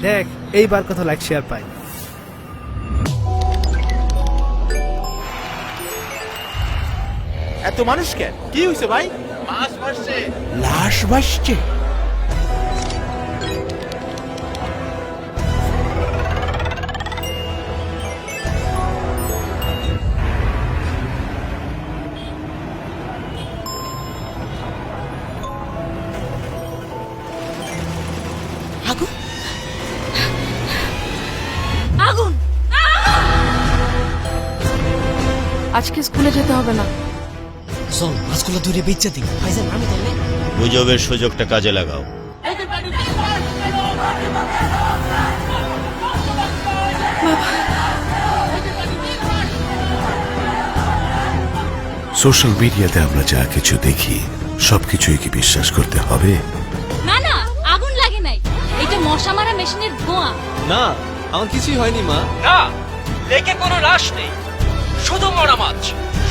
দেখ এইবার কত লাইক শেয়ার পাই। এত মানুষ কেন? কি হয়েছে ভাই? মাছ ভাসছে। লাশ ভাসছে। আগুন আগুন! আজকে স্কুলে যেতে হবে না। চল মাছগুলো ধরে বেচে দিই। ভাইজান আমি তাহলে গুজবের সুযোগটা কাজে লাগাও। সোশ্যাল মিডিয়াতে আমরা যা কিছু দেখি সবকিছুই কি বিশ্বাস করতে হবে? না না, আগুন লাগে নাই, এটা মশা মারা মেশিনের ধোঁয়া। না, আমার কিছুই হয়নি মা। না, লেকে কোনো লাশ নেই, শুধু মরা মাছ।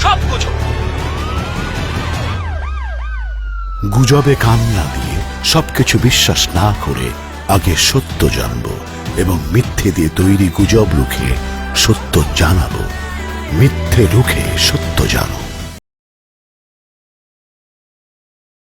সব গুজব। গুজবে কান না দিয়ে সবকিছু বিশ্বাস না করে আগে সত্য জানবো এবং মিথ্যে দিয়ে তৈরি গুজব রুখে সত্য জানাবো। মিথ্যে রুখে সত্য জানো।